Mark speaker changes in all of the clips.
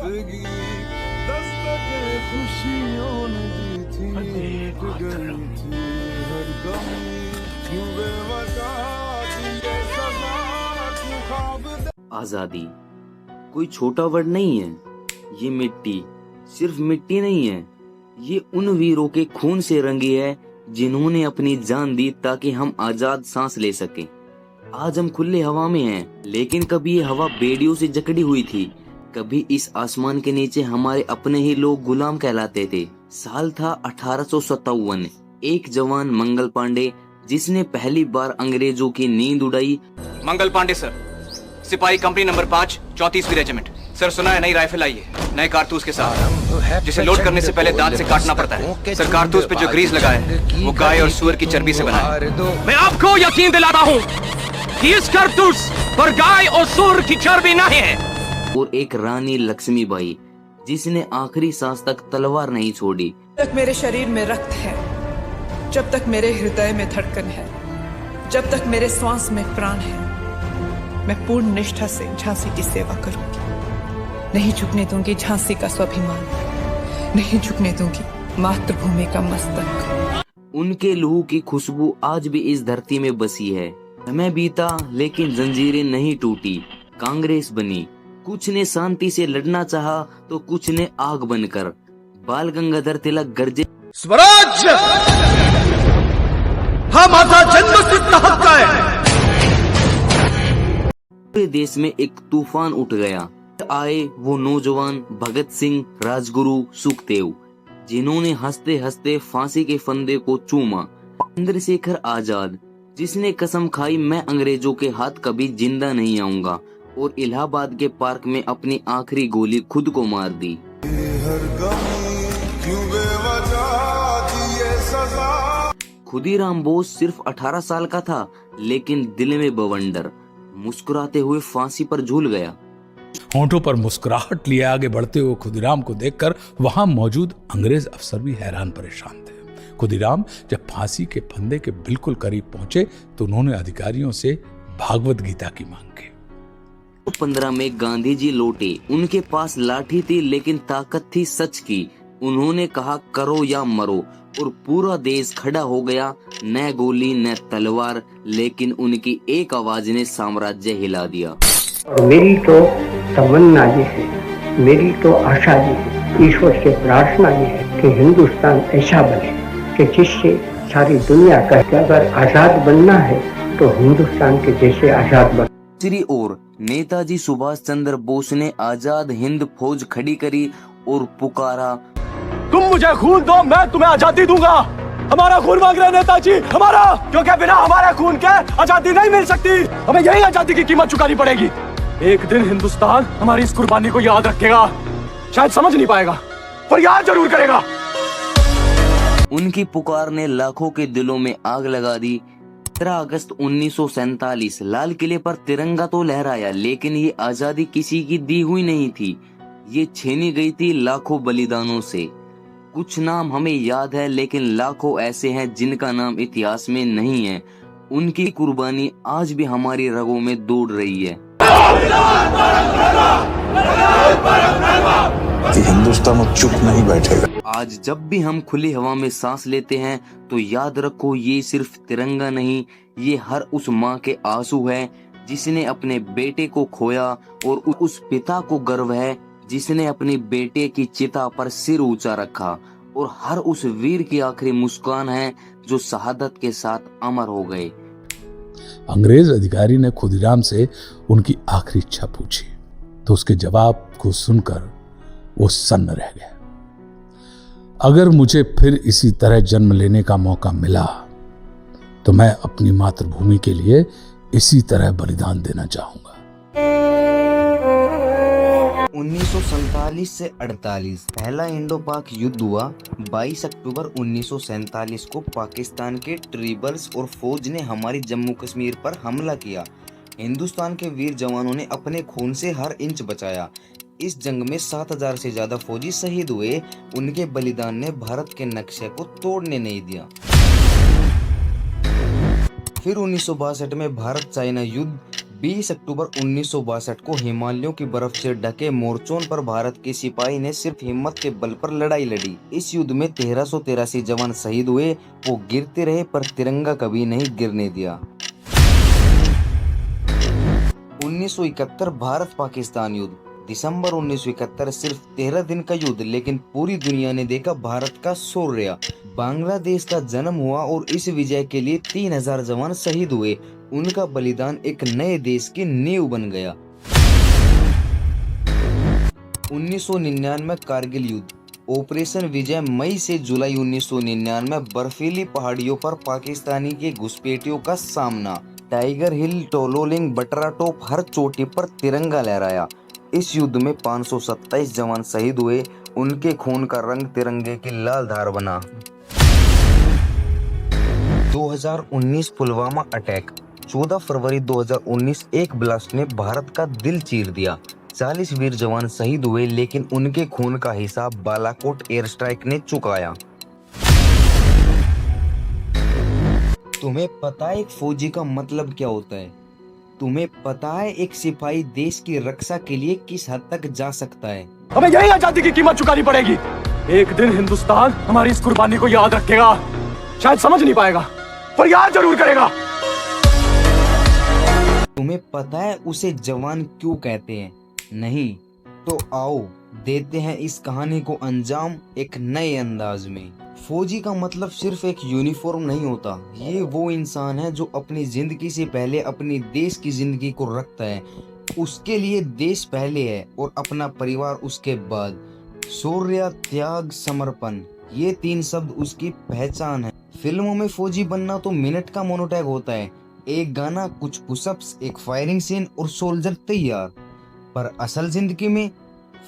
Speaker 1: जिंदगी दस्तक खुशियों ने दी थी, मिट गई थी हर गमी, क्यों बेवजह दिए सजा, क्यों ख्वाब।
Speaker 2: आजादी कोई छोटा वर्ड नहीं है। ये मिट्टी सिर्फ मिट्टी नहीं है, ये उन वीरों के खून से रंगी है जिन्होंने अपनी जान दी ताकि हम आजाद सांस ले सकें। आज हम खुले हवा में हैं, लेकिन कभी ये हवा बेड़ियों से जकड़ी हुई थी। कभी इस आसमान के नीचे हमारे अपने ही लोग गुलाम कहलाते थे। साल था 1857। एक जवान मंगल पांडे, जिसने पहली बार अंग्रेजों की नींद उड़ाई।
Speaker 3: मंगल पांडे सर, सिपाही कंपनी नंबर 5, 34वीं रेजिमेंट। सर सुना है नई राइफल आई है, नए कारतूस के साथ, जिसे लोड करने से पहले दांत से काटना पड़ता है। सर कारतूस पे जो ग्रीस लगा है वो गाय और सुअर की चर्बी से बना है। मैं आपको यकीन दिलाता हूँ कि इस कारतूस पर गाय और सुअर की चर्बी नहीं है।
Speaker 2: और एक रानी लक्ष्मीबाई, जिसने आखिरी सांस तक तलवार नहीं छोड़ी।
Speaker 4: जब तक मेरे शरीर में रक्त है, जब तक मेरे हृदय में धड़कन है, जब तक मेरे श्वास में प्राण है, मैं पूर्ण निष्ठा से झांसी की सेवा करूंगी। नहीं झुकने दूंगी झांसी का स्वाभिमान, नहीं झुकने दूंगी मातृभूमि का मस्तक।
Speaker 2: उनके लहू की खुशबू आज भी इस धरती में बसी है। समय बीता लेकिन जंजीरें नहीं टूटी। कांग्रेस बनी, कुछ ने शांति से लड़ना चाहा तो कुछ ने आग बनकर। बाल गंगाधर तिलक गरजे,
Speaker 5: स्वराज्य हमारा जन्मसिद्ध हक है।
Speaker 2: पूरे देश में एक तूफान उठ गया। आए वो नौजवान भगत सिंह, राजगुरु, सुखदेव, जिन्होंने हंसते हंसते फांसी के फंदे को चूमा। चंद्रशेखर आजाद, जिसने कसम खाई मैं अंग्रेजों के हाथ कभी जिंदा नहीं आऊंगा, और इलाहाबाद के पार्क में अपनी आखिरी गोली खुद को मार दी।
Speaker 1: हर गमी, क्यों बेवजह दिए सजा।
Speaker 2: खुदीराम बोस सिर्फ 18 साल का था, लेकिन दिल में बवंडर। मुस्कुराते हुए फांसी पर झूल गया।
Speaker 6: होंठों पर मुस्कुराहट लिए आगे बढ़ते हुए खुदीराम को देखकर वहां मौजूद अंग्रेज अफसर भी हैरान परेशान थे। खुदीराम जब फांसी के फंदे के बिल्कुल करीब पहुंचे तो उन्होंने अधिकारियों से भागवत गीता की मांग की।
Speaker 2: 15 में गांधी जी लौटे। उनके पास लाठी थी लेकिन ताकत थी सच की। उन्होंने कहा करो या मरो, और पूरा देश खड़ा हो गया। न गोली न तलवार, लेकिन उनकी एक आवाज ने साम्राज्य हिला दिया।
Speaker 7: और मेरी तो तमन्ना ये है, मेरी तो आशा ये है, ईश्वर से प्रार्थना ये है कि हिंदुस्तान ऐसा बने कि जिससे सारी दुनिया कहे कि अगर आजाद बनना है तो हिंदुस्तान के जैसे आजाद बने।
Speaker 2: दूसरी ओर नेताजी सुभाष चंद्र बोस ने आजाद हिंद फौज खड़ी करी और पुकारा,
Speaker 5: तुम मुझे खून दो, मैं तुम्हें आजादी दूंगा। हमारा खून मांग रहे नेताजी, हमारा, क्योंकि बिना हमारे खून के आजादी नहीं मिल सकती। हमें यही आजादी की कीमत चुकानी पड़ेगी। एक दिन हिंदुस्तान हमारी इस कुर्बानी को याद रखेगा। शायद समझ नहीं पाएगा, पर याद जरूर करेगा।
Speaker 2: उनकी पुकार ने लाखों के दिलों में आग लगा दी। 15 अगस्त 1947 लाल किले पर तिरंगा तो लहराया, लेकिन ये आजादी किसी की दी हुई नहीं थी। ये छीनी गई थी लाखों बलिदानों से। कुछ नाम हमें याद है, लेकिन लाखों ऐसे हैं जिनका नाम इतिहास में नहीं है। उनकी कुर्बानी आज भी हमारी रगों में दौड़ रही है।
Speaker 8: हिंदुस्तान चुप नहीं बैठेगा।
Speaker 2: आज जब भी हम खुली हवा में सांस लेते हैं तो याद रखो, ये सिर्फ तिरंगा नहीं, ये हर उस माँ के आंसू है जिसने अपने बेटे को खोया, और उस पिता को गर्व है जिसने अपने बेटे की चिता पर सिर ऊंचा रखा, और हर उस वीर की आखिरी मुस्कान है जो शहादत के साथ अमर हो गए।
Speaker 6: अंग्रेज अधिकारी ने खुदीराम से उनकी आखिरी इच्छा पूछी तो उसके जवाब को सुनकर वो सन्न रह गया। अगर मुझे फिर इसी तरह जन्म लेने का मौका मिला तो मैं अपनी मातृभूमि के लिए इसी तरह बलिदान देना चाहूंगा।
Speaker 2: 1947 से 48 पहला इंडो पाक युद्ध हुआ। 22 अक्टूबर 1947 को पाकिस्तान के ट्रिबल्स और फौज ने हमारी जम्मू कश्मीर पर हमला किया। हिंदुस्तान के वीर जवानों ने अपने खून से हर इंच बचाया। इस जंग में 7000 से ज्यादा फौजी शहीद हुए। उनके बलिदान ने भारत के नक्शे को तोड़ने नहीं दिया। फिर 1962 में भारत चाइना युद्ध, 20 अक्टूबर 1962 को हिमालयों की बर्फ से ढके मोर्चों पर भारत के सिपाही ने सिर्फ हिम्मत के बल पर लड़ाई लड़ी। इस युद्ध में 1383 जवान शहीद हुए। वो गिरते रहे पर तिरंगा कभी नहीं गिरने दिया। 1971 भारत पाकिस्तान युद्ध। दिसंबर 1971 सिर्फ 13 दिन का युद्ध, लेकिन पूरी दुनिया ने देखा भारत का शौर्य। बांग्लादेश का जन्म हुआ और इस विजय के लिए 3000 जवान शहीद हुए। उनका बलिदान एक नए देश की नींव बन गया। 1999 कारगिल युद्ध। ऑपरेशन विजय मई से जुलाई 1999 बर्फीली पहाड़ियों पर पाकिस्तानी के घुसपैठियों का सामना। टाइगर हिल, टोलोलिंग, बटरा टॉप, हर चोटी पर तिरंगा लहराया। इस युद्ध में 527 जवान शहीद हुए। उनके खून का रंग तिरंगे की लाल धार बना। 2019 पुलवामा अटैक। 14 फरवरी 2019 एक ब्लास्ट ने भारत का दिल चीर दिया। 40 वीर जवान शहीद हुए, लेकिन उनके खून का हिसाब बालाकोट एयर स्ट्राइक ने चुकाया। तुम्हें पता है एक फौजी का मतलब क्या होता है? तुम्हें पता है एक सिपाही देश की रक्षा के लिए किस हद तक जा सकता है?
Speaker 5: हमें यही आजादी की कीमत चुकानी पड़ेगी। एक दिन हिंदुस्तान हमारी इस कुर्बानी को याद रखेगा। शायद समझ नहीं पाएगा, पर याद जरूर करेगा।
Speaker 2: तुम्हें पता है उसे जवान क्यों कहते हैं? नहीं तो आओ देते हैं इस कहानी को अंजाम एक नए अंदाज में। फौजी का मतलब सिर्फ एक यूनिफॉर्म नहीं होता। ये वो इंसान है जो अपनी जिंदगी से पहले अपनी देश की जिंदगी को रखता है। उसके लिए देश पहले है और अपना परिवार उसके बाद। शौर्य, त्याग, समर्पण, ये 3 शब्द उसकी पहचान है। फिल्मों में फौजी बनना तो मिनट का मोनोटैग होता है। एक गाना, कुछ पुशअप्स, एक फायरिंग सीन और सोल्जर तैयार। पर असल जिंदगी में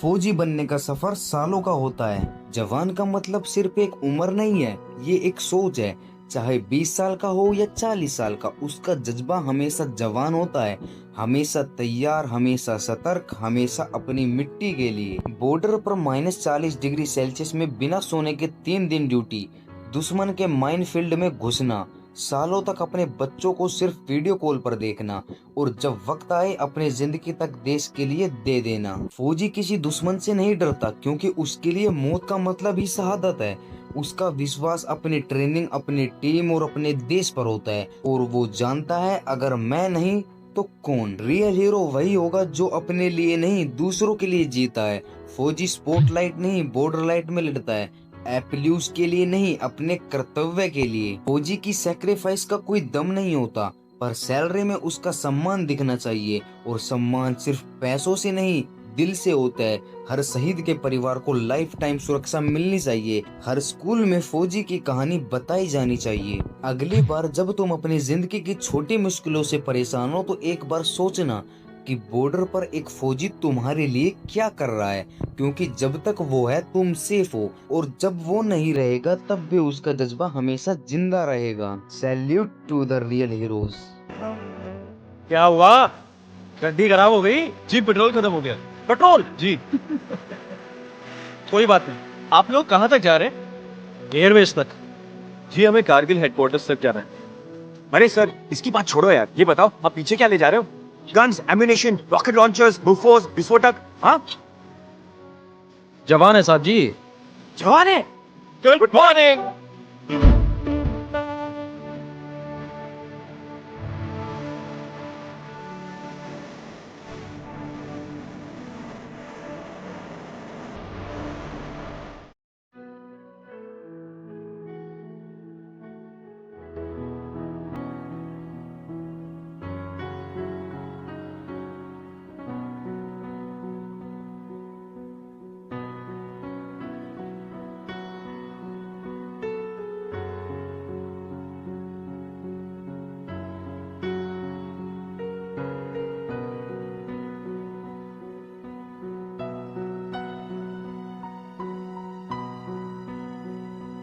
Speaker 2: फौजी बनने का सफर सालों का होता है। जवान का मतलब सिर्फ एक उम्र नहीं है, ये एक सोच है। चाहे 20 साल का हो या 40 साल का, उसका जज्बा हमेशा जवान होता है। हमेशा तैयार, हमेशा सतर्क, हमेशा अपनी मिट्टी के लिए। बॉर्डर पर -40 डिग्री सेल्सियस में बिना सोने के 3 दिन ड्यूटी, दुश्मन के माइनफील्ड में घुसना, सालों तक अपने बच्चों को सिर्फ वीडियो कॉल पर देखना और जब वक्त आए अपने जिंदगी तक देश के लिए दे देना। फौजी किसी दुश्मन से नहीं डरता, क्योंकि उसके लिए मौत का मतलब ही शहादत है। उसका विश्वास अपनी ट्रेनिंग, अपनी टीम और अपने देश पर होता है और वो जानता है अगर मैं नहीं तो कौन। रियल हीरो वही होगा जो अपने लिए नहीं दूसरों के लिए जीता है। फौजी स्पॉटलाइट नहीं बॉर्डर लाइट में लड़ता है, एप्लूज के लिए नहीं अपने कर्तव्य के लिए। फौजी की सैक्रिफाइस का कोई दम नहीं होता, पर सैलरी में उसका सम्मान दिखना चाहिए। और सम्मान सिर्फ पैसों से नहीं दिल से होता है। हर शहीद के परिवार को लाइफ टाइम सुरक्षा मिलनी चाहिए। हर स्कूल में फौजी की कहानी बताई जानी चाहिए। अगली बार जब तुम अपनी जिंदगी की छोटी मुश्किलों से परेशान हो तो एक बार सोचना कि बॉर्डर पर एक फौजी तुम्हारे लिए क्या कर रहा है, क्योंकि जब तक वो है तुम सेफ हो और जब वो नहीं रहेगा तब भी उसका जज्बा हमेशा जिंदा रहेगा। Salute to the real heroes.
Speaker 5: क्या हुआ? गड्डी खराब हो गई जी? पेट्रोल खत्म हो गया। पेट्रोल जी? कोई बात नहीं। आप लोग कहाँ तक जा रहे हैं? एयरवेज तक जी। हमें कारगिल हेडक्वार्टर्स तक जाना है।
Speaker 9: अरे सर, इसकी बात छोड़ो यार, ये बताओ आप पीछे क्या ले जा रहे हो? गन्स, एम्यूनेशन, रॉकेट लॉन्चर्स, बुफोस, विस्फोटक। हाँ,
Speaker 5: जवान है साहब जी।
Speaker 9: जवान है। Good morning.